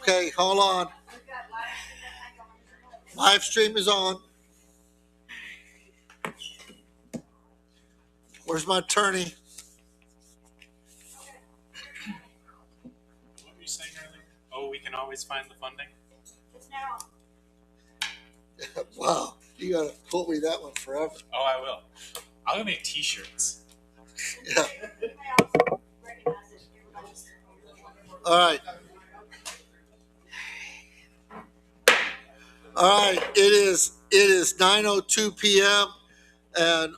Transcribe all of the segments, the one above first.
Okay, hold on. Live stream is on. Where's my attorney? What were you saying earlier? Oh, we can always find the funding? Wow, you gotta quote me that one forever. Oh, I will. I'll go make t-shirts. Yeah. All right. All right. It is 9:02 p.m. and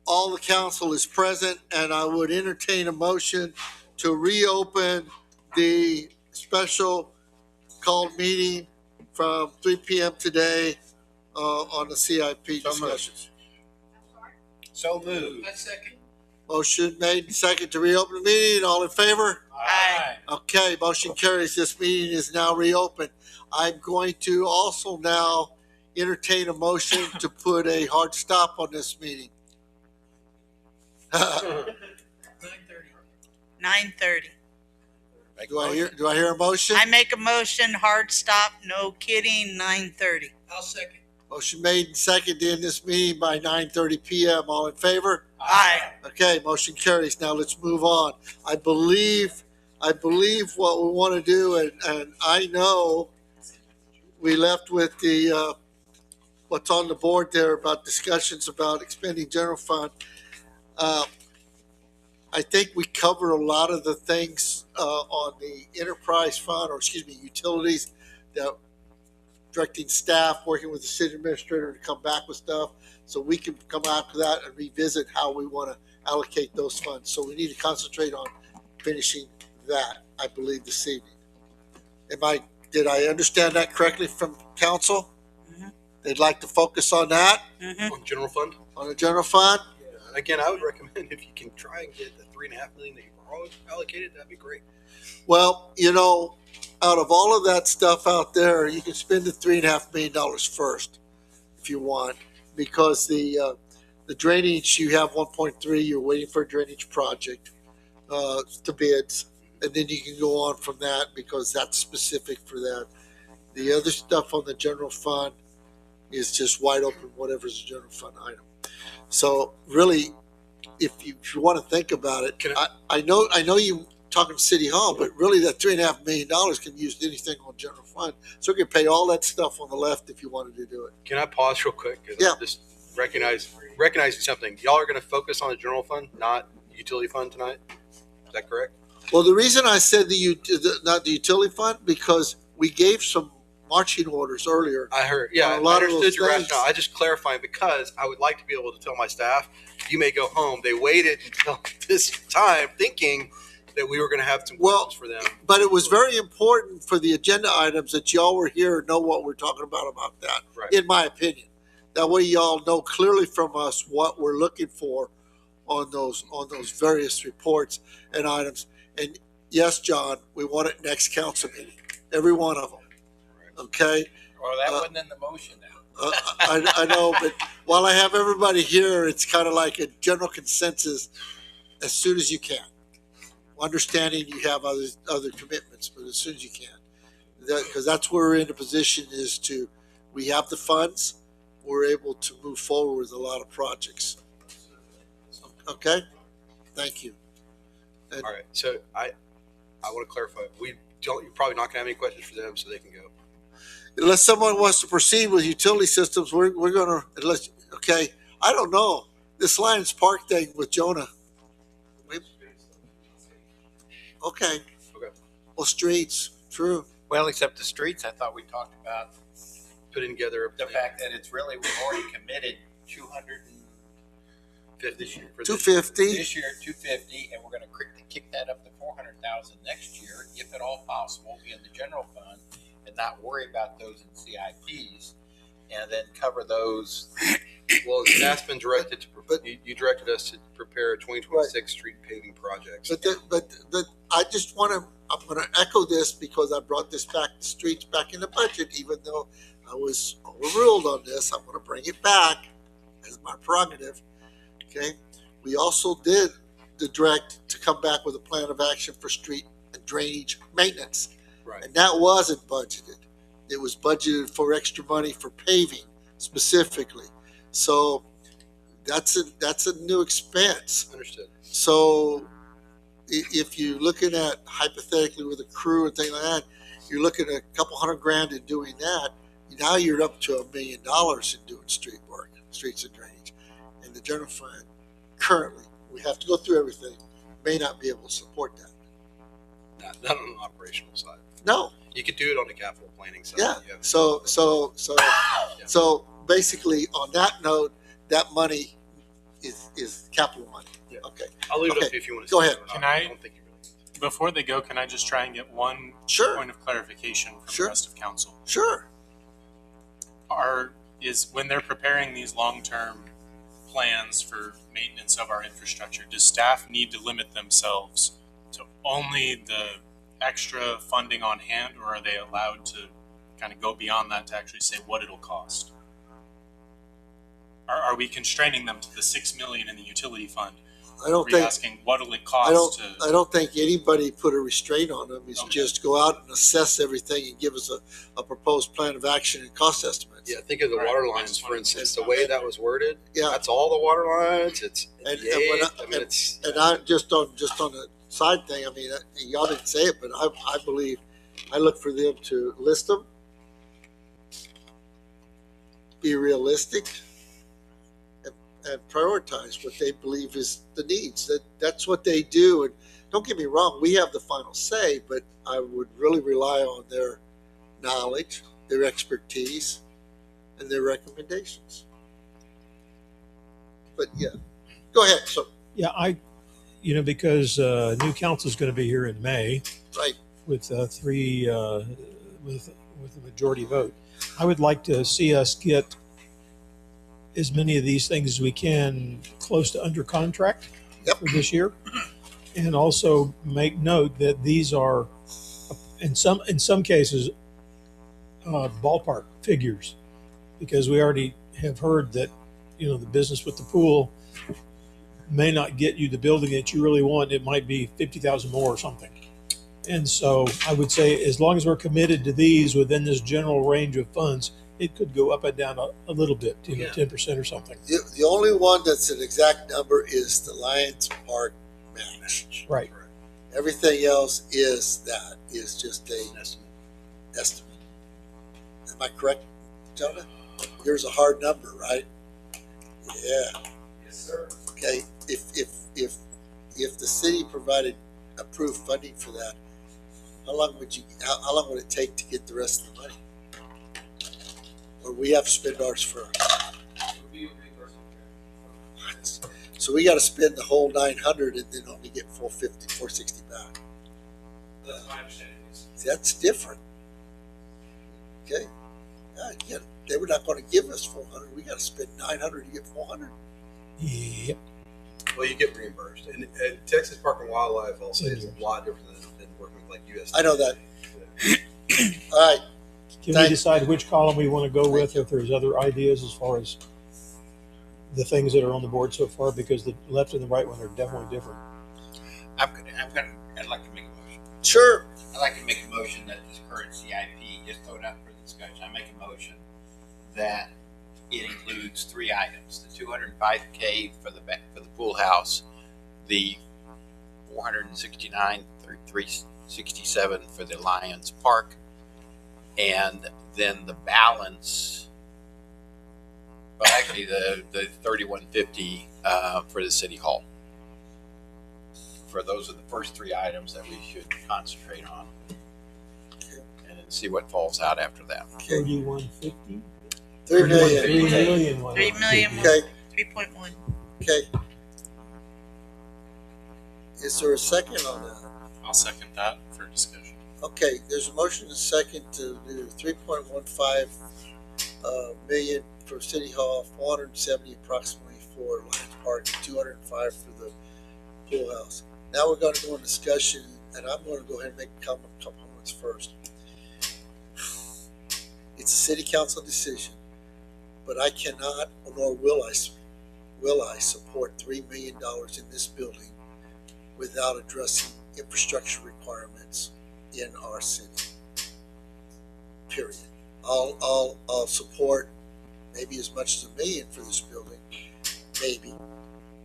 all the council is present, and I would entertain a motion to reopen the special called meeting from 3 p.m. today on the CIP discussions. So moved. Motion made and second to reopen the meeting. All in favor? Aye. Okay, motion carries. This meeting is now reopened. I'm going to also now entertain a motion to put a hard stop on this meeting. 9:30. Do I hear a motion? I make a motion, hard stop, no kidding, 9:30. I'll second. Motion made and second to end this meeting by 9:30 p.m. All in favor? Aye. Okay, motion carries. Now let's move on. I believe what we want to do, and I know we left with the what's on the board there about discussions about expending general fund. I think we cover a lot of the things on the enterprise fund, or excuse me, utilities, that directing staff, working with the city administrator to come back with stuff, so we can come after that and revisit how we want to allocate those funds. So we need to concentrate on finishing that, I believe, this evening. Did I understand that correctly from council? Mm-hmm. They'd like to focus on that, Mm-hmm. On general fund? on the general fund? Again, I would recommend if you can try and get the $3.5 million that you've allocated, that'd be great. Well, out of all of that stuff out there, you can spend the $3.5 million first if you want, because the drainage, you have 1.3, you're waiting for a drainage project to bids, and then you can go on from that because that's specific for that. The other stuff on the general fund is just wide open, whatever's a general fund item. So really, if you want to think about it, I know you talking City Hall, but really that $3.5 million can be used anything on general fund. So we can pay all that stuff on the left if you wanted to do it. Can I pause real quick? Yeah. Just recognizing something. Y'all are going to focus on the general fund, not utility fund tonight. Is that correct? Well, the reason I said not the utility fund, because we gave some marching orders earlier. I heard. Yeah, A lot I of those understood your things. rationale. I just clarifying because I would like to be able to tell my staff, you may go home. They waited until this time thinking that we were going to have some questions for them. But it was very important for the agenda items that y'all were here and know what we're talking about that, Right. in my opinion. That way y'all know clearly from us what we're looking for on those various reports and items. And yes, John, we want it next council meeting, every one of them. Okay? Well, that wasn't in the motion now. I know, but while I have everybody here, it's kind of like a general consensus as soon as you can. Understanding you have other commitments, but as soon as you can. Because that's where we're in a position we have the funds, we're able to move forward with a lot of projects. Okay? Thank you. And All right. So I want to clarify. You're probably not going to have any questions for them, so they can go. unless someone wants to proceed with utility systems, we're going to, okay, I don't know. This Lions Park thing with Jonah. Okay. Well, streets, true. Well, except the streets, I thought we talked about Putting together the fact that it's really, we've already committed 200 this year. For 250. this year, 250, and we're going to kick that up to 400,000 next year, if at all possible, in the general fund, and not worry about those in CIPs, and then cover those. Well, that's been directed to. You directed us to prepare 2026 street paving projects. But I just want to. I'm going to echo this because I brought this back. The streets back in the budget, even though I was overruled on this. I'm going to bring it back as my prerogative. Okay. We also did the direct to come back with a plan of action for street and drainage maintenance. Right. And that wasn't budgeted. It was budgeted for extra money for paving specifically. So that's a new expense. Understood. So if you're looking at hypothetically with a crew and things like that, you're looking at a couple $100,000 in doing that. Now you're up to $1 million in doing street work, streets and drainage. And the general fund currently, we have to go through everything, may not be able to support that. Not on an operational side. No, You could do it on the capital planning side. yeah. You have- So basically, on that note, that money is capital money. Yeah. Okay, I'll leave it up Okay, to you if you want to. go say ahead. it or not. Can I- don't think you really need to. Before they go, can I just try and get one sure, point of clarification from Sure. the rest of council? sure. Is when they're preparing these long-term plans for maintenance of our infrastructure, does staff need to limit themselves to only the extra funding on hand, or are they allowed to kind of go beyond that to actually say what it'll cost? Are we constraining them to the 6 million in the utility fund? I don't Are we think asking what'll it I don't cost to? I don't think anybody put a restraint on them. It's Okay. just go out and assess everything and give us a proposed plan of action and cost estimates. Yeah, think of the Right. water I lines, just for wanted to instance, get the way that. that was worded. Yeah. That's all the water lines. It's And the when eight. I- I mean, it's. And I just on the side thing, I mean, y'all didn't say it, but I believe I look for them to list them, be realistic, and prioritize what they believe is the needs. That's what they do. And don't get me wrong, we have the final say, but I would really rely on their knowledge, their expertise, and their recommendations. But yeah, go ahead. So Yeah, because new council is going to be here in May right. with three with a majority vote. I would like to see us get as many of these things as we can close to under contract Yep. for this year, and also make note that these are in some cases ballpark figures, because we already have heard that the business with the pool may not get you the building that you really want. It might be 50,000 more or something. And so I would say, as long as we're committed to these within this general range of funds, it could go up and down a little bit, Yeah. 10% or something. The only one that's an exact number is the Lions Park match. Right. Everything else is just An a estimate. estimate. Am I correct, Jonah? Yours a hard number, right? Yeah. Yes, sir. Okay. If the city provided approved funding for that, how long would it take to get the rest of the money? Or we have to spend ours first? So we got to spend the whole 900 and then only get 460 back. That's my understanding. See, that's different. Okay. Yeah, they were not going to give us 400. We got to spend 900 to get 400. Yep. Well, you get reimbursed. And Texas Park and Wildlife, I'll say, is a lot different than working with like USDA. I know that. All right. Can Thank- we decide which column we want to go with, you. if there's other ideas as far as the things that are on the board so far? Because the left and the right one are definitely different. I'd like to make a motion. Sure. I'd like to make a motion that this current CIP, just throw it out for discussion, I make a motion that it includes three items: the $205K for the pool house, the $469 through $367 for the Lions Park, and then the balance. Well, actually, the $3150 for the city hall. For those are the first three items that we should concentrate on, and then see what falls out after that. 3150? 3 million. 3 million. one. 3 million. Okay. 3.1. Okay. Is there a second on that? I'll second that for discussion. Okay, there's a motion and a second to do 3.15 million for City Hall, 470 approximately for Lions Park, 205 for the pool house. Now we're going to go in discussion, and I'm going to go ahead and make a couple comments first. It's a city council decision, but I cannot, nor will I support $3 million in this building without addressing infrastructure requirements in our city. period. I'll support maybe as much as $1 million for this building, maybe,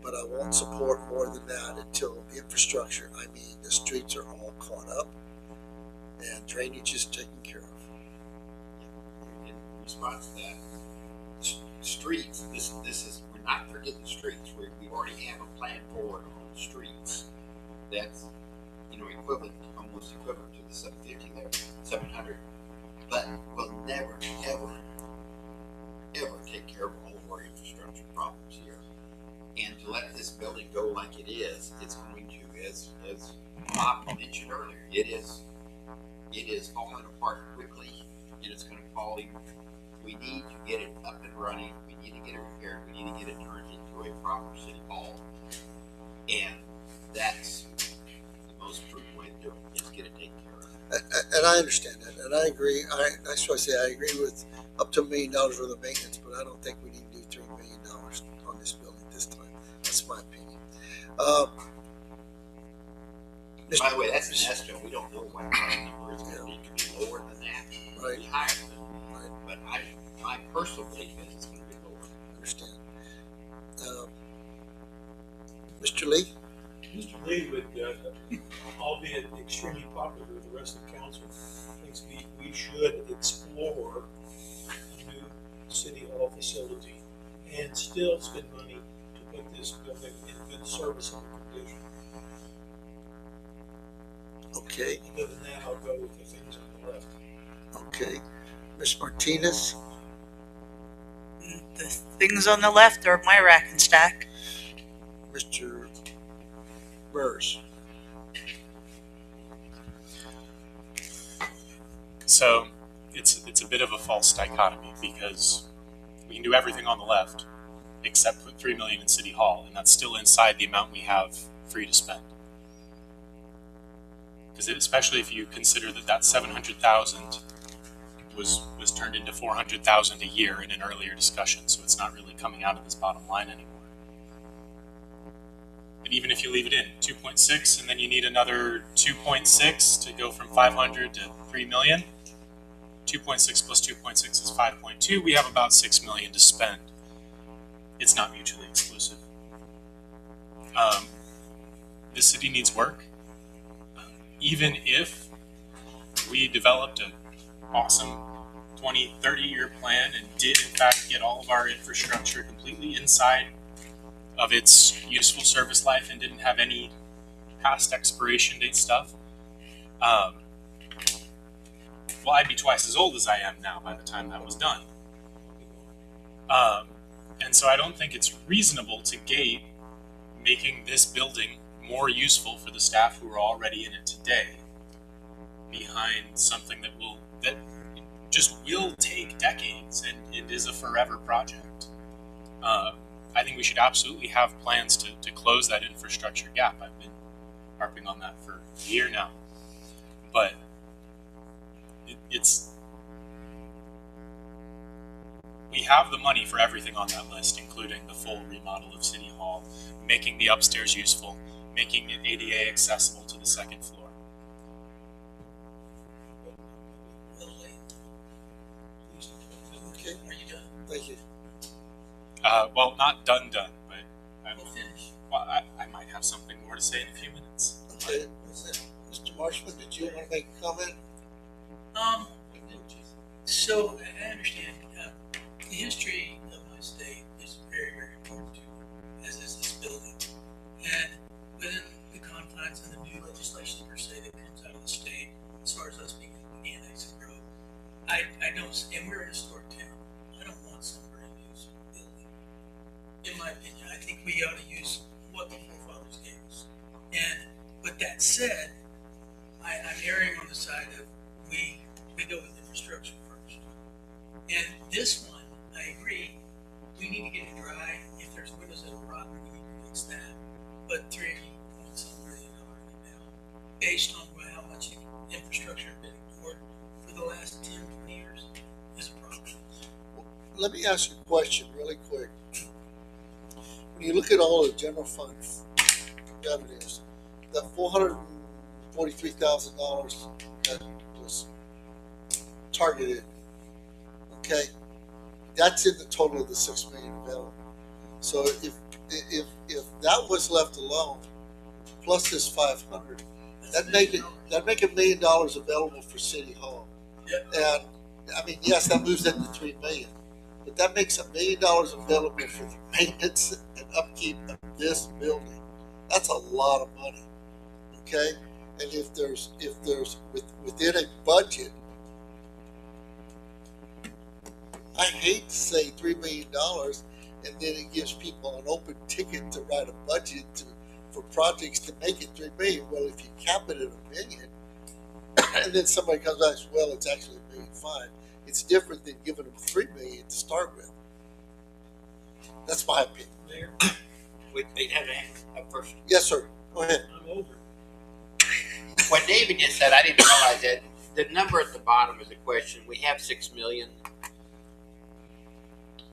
but I won't support more than that until the infrastructure, I mean, the streets are all caught up and drainage is taken care of. In response to that, streets, this is, we're not forgetting the streets. We already have a plan forward on the streets. That's, equivalent, almost equivalent to the 750 there, 700. But we'll never, ever, ever take care of all of our infrastructure problems here. And to let this building go like it is, it's going to, as Bob mentioned earlier, it is falling apart quickly, and it's going to fall even. We need to get it up and running. We need to get it repaired. We need to get it turned into a proper city hall, and that's the most prudent way to do it, is get it taken care of. And I understand that, and I agree. That's why I say I agree with up to $1 million worth of maintenance, but I don't think we need to do $3 million on this building this time. That's my opinion. By the way, that's an estimate. We don't know what the number is going to be. It could be lower than that. It could be higher than that. Right. But my personal belief is it's going to be lower. I understand. Mr. Lee? Mr. Lee would, albeit extremely popular with the rest of the council, thinks we should explore a new city hall facility and still spend money to put this building in good service and condition. Okay. Other than that, I'll go with the things on the left. Okay. Ms. Martinez? The things on the left are my rack and stack. Mr. Burrs? So it's a bit of a false dichotomy, because we can do everything on the left except put $3 million in City Hall, and that's still inside the amount we have free to spend. Because especially if you consider that 700,000 was turned into 400,000 a year in an earlier discussion, so it's not really coming out of this bottom line anymore. But even if you leave it in 2.6, and then you need another 2.6 to go from 500 to 3 million, 2.6 plus 2.6 is 5.2. We have about 6 million to spend. It's not mutually exclusive. The city needs work. Even if we developed an awesome 20, 30-year plan and did in fact get all of our infrastructure completely inside of its useful service life and didn't have any past expiration date stuff, well, I'd be twice as old as I am now by the time that was done. And so I don't think it's reasonable to gate making this building more useful for the staff who are already in it today behind something that just will take decades and is a forever project. I think we should absolutely have plans to close that infrastructure gap. I've been harping on that for a year now. But we have the money for everything on that list, including the full remodel of City Hall, making the upstairs useful, making it ADA accessible to the second floor. Okay. Are you done? Thank you. Well, not done, but We'll finish. I might have something more to say in a few minutes. Okay. Mr. Marshman, did you want to make a comment? So I understand the history of my state is very, very important to me, as is this building. And within the confines of the new legislation per se that comes out of the state, as far as us being annexed and grow, I don't, and we're in a historic town. I don't want some brand new building. In my opinion, I think we ought to use what the forefathers gave us. And with that said, I'm erring on the side of we go with infrastructure first. And this one, I agree, we need to get it dry. If there's windows that are rotten, we need to fix that. But $3 million now, based on how much infrastructure has been ignored for the last 10, 20 years, is a problem. Let me ask you a question really quick. When you look at all the general fund revenues, that $443,000 that was targeted. Okay, that's in the total of the 6 million available. So if that was left alone, plus this 500, that'd make $1 million available for City Hall. Yep. And I mean, yes, that moves into 3 million, but that makes $1 million available for the maintenance and upkeep of this building. That's a lot of money. Okay, and if there's within a budget, I hate to say $3 million, and then it gives people an open ticket to write a budget for projects to make it 3 million. Well, if you cap it at $1 million, and then somebody comes back and says, well, it's actually $1.5 million. It's different than giving them $3 million to start with. That's my opinion. Mayor, They'd have to have first. Yes, sir. Go ahead. I'm over. What David just said, I didn't realize that the number at the bottom is a question. We have 6 million.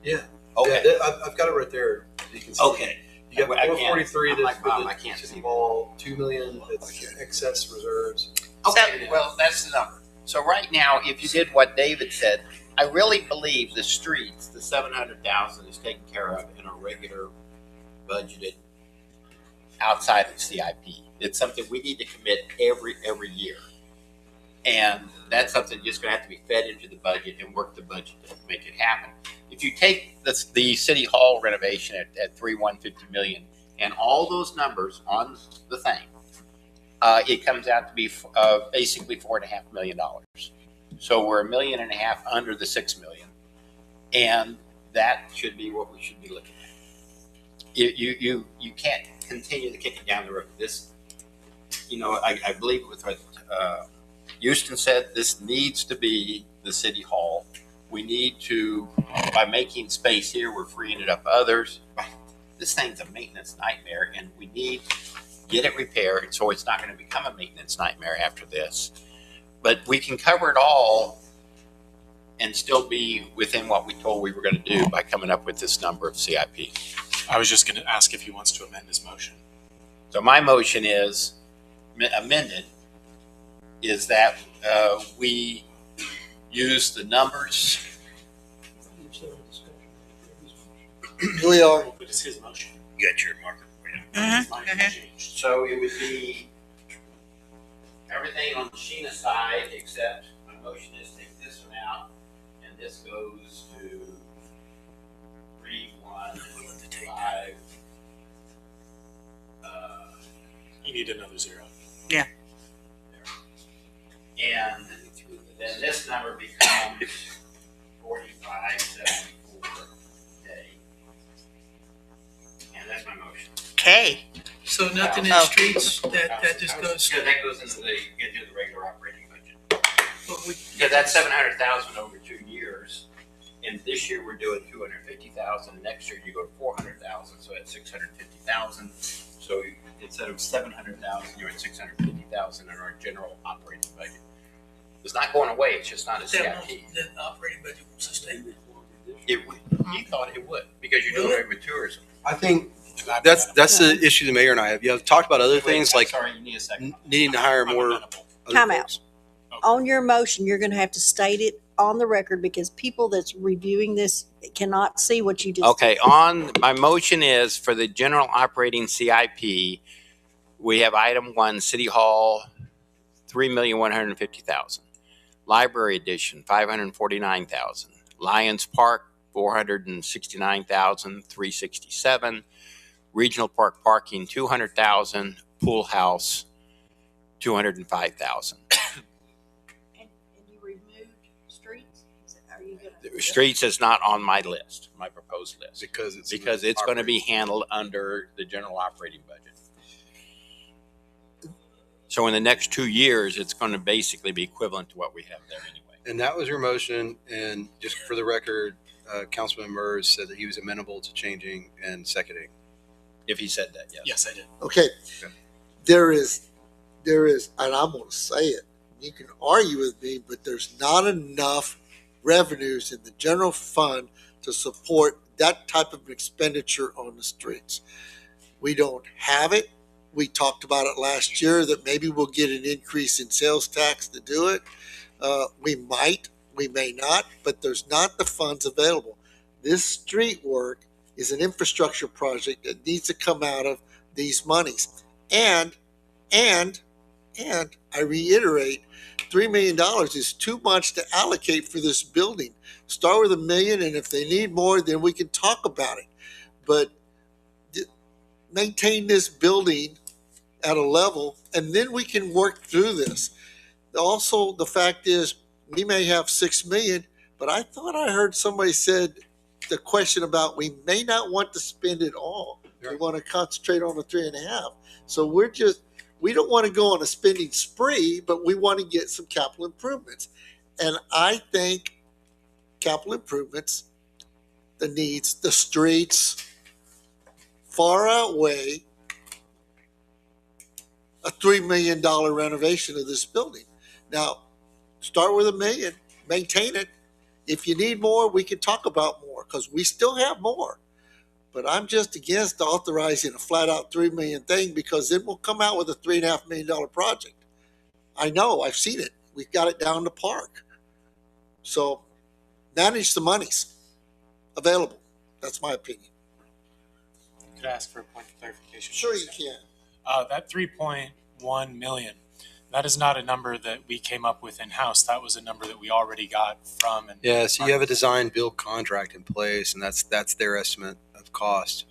Yeah. Okay. Yeah, I've got it right there. You can see. Okay. You got I can't- 443 I'm that's like, for Mom, the I can't City see. Hall, 2 million that's excess reserves. Okay, well, that's the number. So right now, if you did what David said, I really believe the streets, the 700,000 is taken care of in a regular budgeted outside of CIP. It's something we need to commit every year. And that's something just gonna have to be fed into the budget and work the budget to make it happen. If you take the City Hall renovation at 150 million and all those numbers on the thing, it comes out to be basically $4.5 million. So we're $1.5 million under the 6 million, and that should be what we should be looking at. You can't continue to kick it down the road. This, I believe with what Houston said, this needs to be the City Hall. We need to, by making space here, we're freeing it up others. This thing's a maintenance nightmare, and we need get it repaired so it's not going to become a maintenance nightmare after this. But we can cover it all and still be within what we told we were going to do by coming up with this number of CIP. I was just going to ask if he wants to amend his motion. So my motion is amended, is that we use the numbers. We are. But it's his motion. You got your marker. Mhm. Mine Go ahead. changed. So it would be everything on Sheena's side except my motion is take this one out, and this goes to 3,155. You need another zero. And then this number becomes 4574 day. And that's my motion. Okay. So nothing in Oh. streets, that just goes, Yeah, that goes into the regular operating budget. but we, Because that's 700,000 over 2 years, and this year we're doing 250,000. Next year you go to 400,000, so that's 650,000. So instead of 700,000, you're at 650,000 in our general operating budget. It's not going away. It's just not a that CIP. the operating budget will sustain it. It would. You thought it would because you're doing Really? it with tourism. I think that's the issue the mayor and I have. You have talked about other things Wait, I'm like sorry, you need a second. needing to hire I'm more. amenable. other Time out. folks. On your motion, you're going to have to state it on the record because people that's reviewing this cannot see what you just. Okay, on my motion is for the general operating CIP, we have item 1, City Hall, 3,150,000. Library addition, 549,000. Lions Park, 469,367. Regional Park parking, 200,000. Pool house, 205,000. And you removed streets? Are you going to? Streets is not on my list, my proposed list, Because it's going to be handled under the general operating budget. So in the next 2 years, it's going to basically be equivalent to what we have there anyway. And that was your motion. And just for the record, Councilman Mers said that he was amenable to changing and seconding. If he said that, yes. Yes, I did. Okay. There is, and I'm going to say it. You can argue with me, but there's not enough revenues in the general fund to support that type of expenditure on the streets. We don't have it. We talked about it last year that maybe we'll get an increase in sales tax to do it. We might. we may not, but there's not the funds available. This street work is an infrastructure project that needs to come out of these monies. And, and, and I reiterate, $3 million is too much to allocate for this building. Start with $1 million, and if they need more, then we can talk about it. But maintain this building at a level, and then we can work through this. Also, the fact is, we may have 6 million, but I thought I heard somebody said the question about we may not want to spend it all. We want to concentrate on the 3.5. So we don't want to go on a spending spree, but we want to get some capital improvements. And I think capital improvements, the needs, the streets, far outweigh a $3 million renovation of this building. Now, start with $1 million, maintain it. If you need more, we can talk about more because we still have more. But I'm just against authorizing a flat out $3 million thing because then we'll come out with a $3.5 million project. I know, I've seen it. We've got it down the park. So manage the monies available. That's my opinion. Could I ask for a point of clarification? Sure you can. That 3.1 million, that is not a number that we came up with in-house. That was a number that we already got from. Yeah, so you have a design build contract in place, and that's their estimate of cost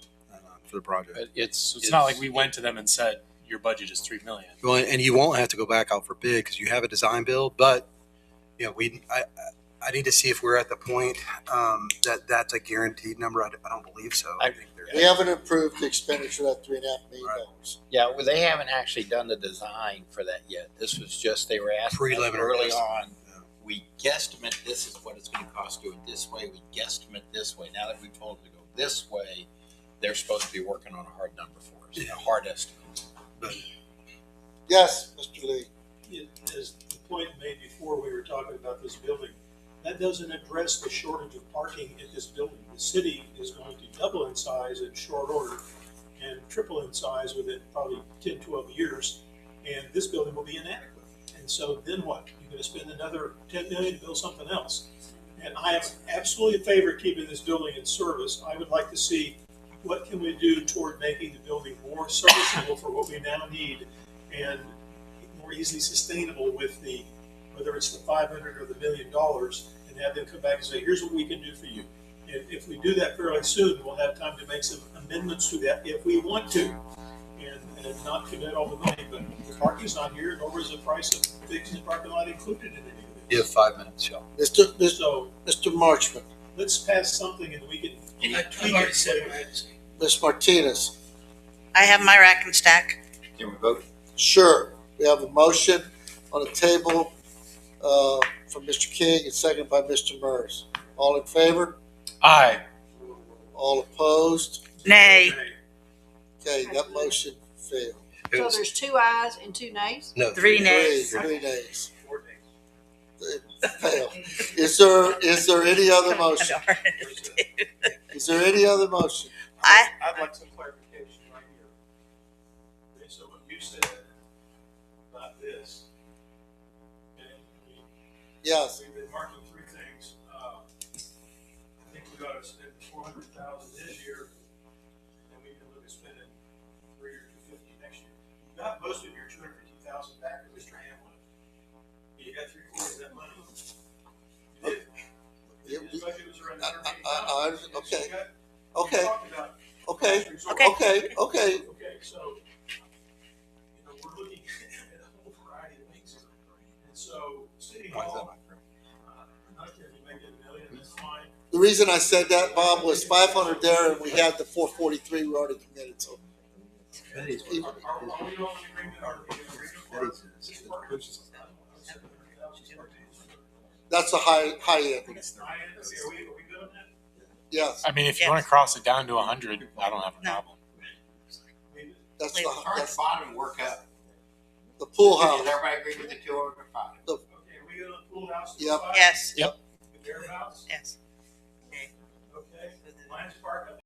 for the project. But So it's not like we went to them and said, your budget is 3 million. Well, and you won't have to go back out for bid because you have a design build. But you know, I need to see if we're at the point that that's a guaranteed number. I don't believe so. I think We haven't approved the expenditure of $3.5 million. Yeah, well, they haven't actually done the design for that yet. This was just, they were asking us Preliminary early estimate. on. We guesstimate this is what it's going to cost to do it this way. We guesstimate this way. Now that we've told them to go this way, they're supposed to be working on a hard number for us, a hard estimate. Yes, Mr. Lee. As the point made before, we were talking about this building, that doesn't address the shortage of parking at this building. The city is going to double in size in short order and triple in size within probably 10, 12 years, and this building will be inadequate. And so then what? You're going to spend another 10 million to build something else. And I am absolutely in favor of keeping this building in service. I would like to see what can we do toward making the building more serviceable for what we now need and more easily sustainable with the, whether it's the 500 or the $1 million, and have them come back and say, here's what we can do for you. And if we do that fairly soon, we'll have time to make some amendments to that if we want to, and not commit all the money. But the parking's not here, nor is the price of fixing the parking lot included in any of you this. have 5 minutes, Sean. So Mr. Marchman, let's pass something and we can I've tweak already it. said what I had to say. Ms. Martinez. I have my rack and stack. Can we vote? Sure. We have a motion on the table from Mr. King and seconded by Mr. Mers. All in favor? Aye. All opposed? Nay. Okay, that motion failed. So there's 2 ayes and 2 nays? No, 3 nays. Three nays. It failed. Is there any other motion? Is there any other motion? I'd like some clarification right here. Okay, so what you said about this, okay, I mean, Yes. we've been marking 3 things. I think we ought to spend 400,000 this year, and we can look at spending 3 or 250 next year. You got most of your 250,000 back to Mr. Hamlin. You got 3/4 of that money. You did. His budget was around 180,000. Okay. We Okay. talked about Okay. Okay. Okay. Okay. Okay, so, you know, we're looking at a whole variety of things here. And so, City Hall, I don't care if you make it $1 million, that's fine. The reason I said that, Bob, was 500 there, and we had the 443 we already committed. So Are we all in agreement, are we in agreement for this part? that's a high end. Are we good on that? Yes, I mean, if you Yes. want to cross it down to 100, I don't have a No. problem. that's Wait. Start at the bottom and work up. the pool Does house. everybody agree with the 205? Okay, are we good on the pool house? Yep. Yes. Yep. Thereabouts? Yes. Okay, Lions Park.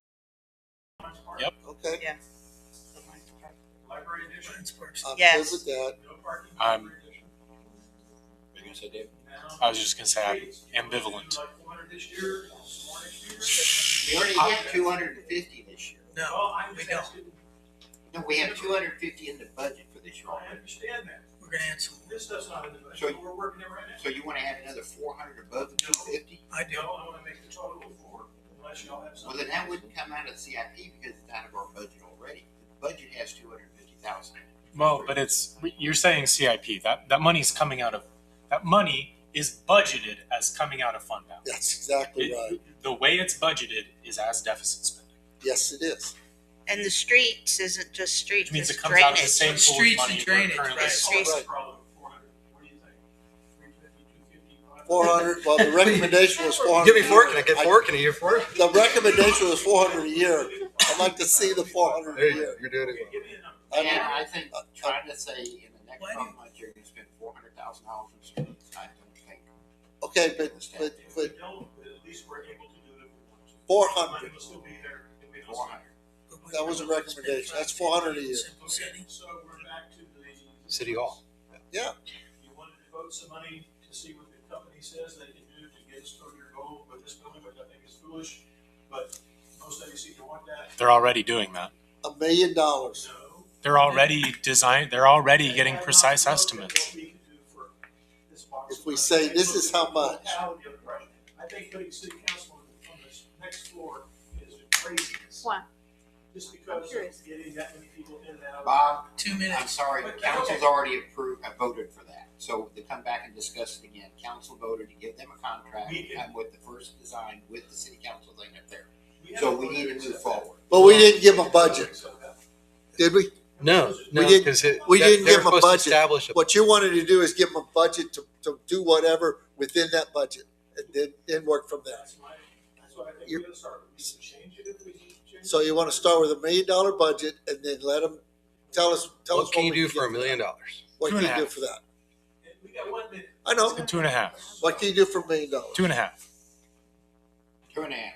Lions Park. Yep. Okay, Yeah. Library addition. I'm Yes. good with that. No parking. I'm- library addition. What are you gonna say, Dave? And I was just gonna say I'm ambivalent. We already had 250 this year. No, we don't. No, we have 250 in the budget for this year. I understand that. We're gonna add some. This stuff's not in the budget, So- but we're working it right now. So you want to add another 400 above the 250? I do. No, I want to make the total of 4, unless y'all have Well, something. then that wouldn't come out of the CIP because it's out of our budget already. The budget has 250,000. Well, but you're saying CIP. That money's coming out of that money is budgeted as coming out of fund balance. That's exactly right. The way it's budgeted is as deficit spending. Yes, it is. And the streets isn't just streets, Which means it's it comes out of the drainage. same pool of Streets money and we're drainage, currently right. Streets. Right. Problem, 400. What do you think? 350, 250, 400, well, the recommendation was 400. Give me 4. Can I get 4? Can I get 4? The recommendation was 400 a year. I'd like to see the 400 There a you go. year. You're doing it. Give me a number. I And mean, I think trying to say in the next Why do 12 months you're going to spend $400,000 on streets, I don't think. okay, but If we don't, at least we're able to do it if we want to. 400. Money will still be there if we don't 400. But we That was a don't recommendation. spend That's 400 a year. Simple city. So we're back to the. City Hall. Yeah, You wanted to devote some money to see what the company says they can do to get us toward your goal with this building, which I think is foolish, but most of you seem to want that. They're already doing that. $1 million. No. They're already They're already getting precise estimates. What we can do for this box If we of say money. this is how much. I think putting city council on this next floor is craziness. Why? Just I'm because curious. of getting that many people in and out. Bob, 2 I'm minutes. sorry, the council's already voted for that. So to come back and discuss it again, council voted to give them a contract We did. with the first design with the city council thing up there. have So a we need to budget move set. forward. But we didn't give them a budget, did we? No, no, didn't- because we didn't give them a budget. Establish a What you wanted to do is give them a budget to do whatever within that budget and then work from there. That's what I think You- we gotta start. We can change it if we need to change it. So you want to start with $1 million budget and then let them tell us What can you we do for get. $1 million? What can you do 2.5. for that? And we got 1 minute. I know. 2.5. What can you do for $1 million? 2.5. 2.5.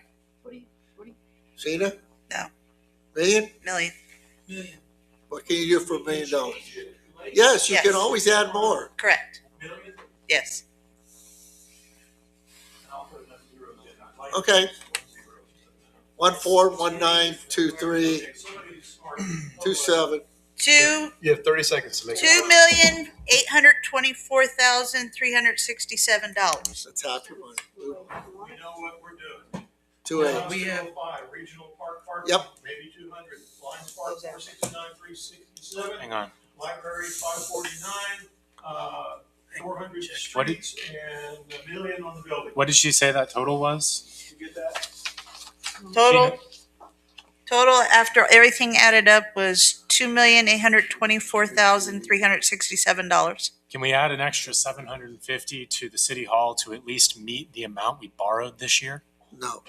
Sheena? No. Million? Million. Million. What can you do for $1 million? Yes, you Yes. can always add more. Correct. Million? Yes. I'll put enough zeros in. I'd like Okay. 1 14, 19, 23, 27. Two You have 30 seconds to make it. $2,824,367. That's half your money. We know what we're doing. 2.8. We have- Regional park park. Yep. Maybe 200. Lions Park, 469, 367. Hang on. Library, 549. 400 What did- streets and $1 million on the building. What did she say that total was? You get that? Total after everything added up was $2,824,367. Can we add an extra 750 to the city hall to at least meet the amount we borrowed this year? No.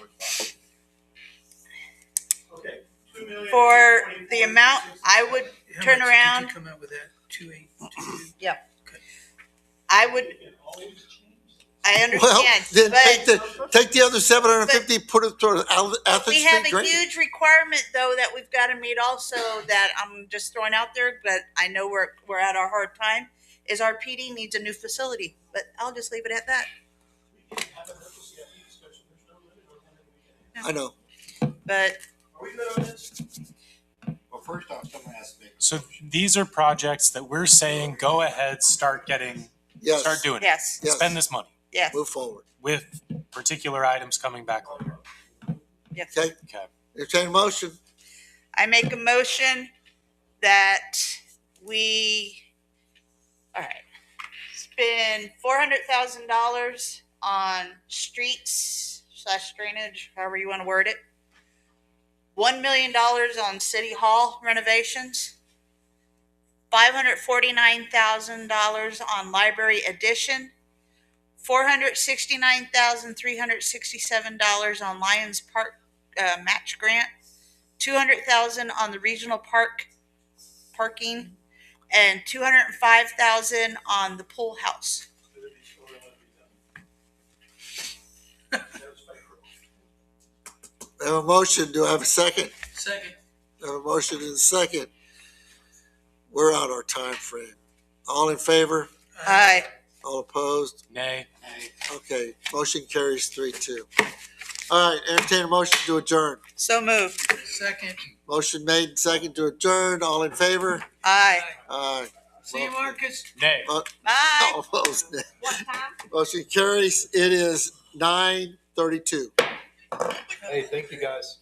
Okay. 2 million. For the amount, I would How turn much around. Did you come out with that? 2,822. I would, It can always change. I Well, understand, then but take the other 750, put it toward Athens we have Street a drainage. huge requirement though that we've got to meet also that I'm just throwing out there, but I know we're at our hard time, is our PD needs a new facility, but I'll just leave it at that. We can have another CIP discussion. There's no limit on how many we can I know. But have. Are we good on this? Well, first off, someone asked me. So these are projects that we're saying, go ahead, start doing Yes. it. yes, Yes. Spend this money yes, Move forward. with particular items coming back later. yes. Okay. Okay. Entertain a motion. I make a motion that we, all right, spend $400,000 on streets/drainage, however you want to word it. $1 million on city hall renovations. $549,000 on library addition. $469,367 on Lions Park match grant. $200,000 on the regional parking, and $205,000 on the pool house. I have a motion. Do I have a second? Second. I have a motion and a second. We're out our time frame. All in favor? Aye. All opposed? Nay. Okay, motion carries 3-2. All right, entertain a motion to adjourn. So moved. Second. Motion made and second to adjourn. All in favor? Aye. Aye. See you, Marcus. Nay. Bye. All opposed? What time? Motion carries. It is 9:32. Hey, thank you guys.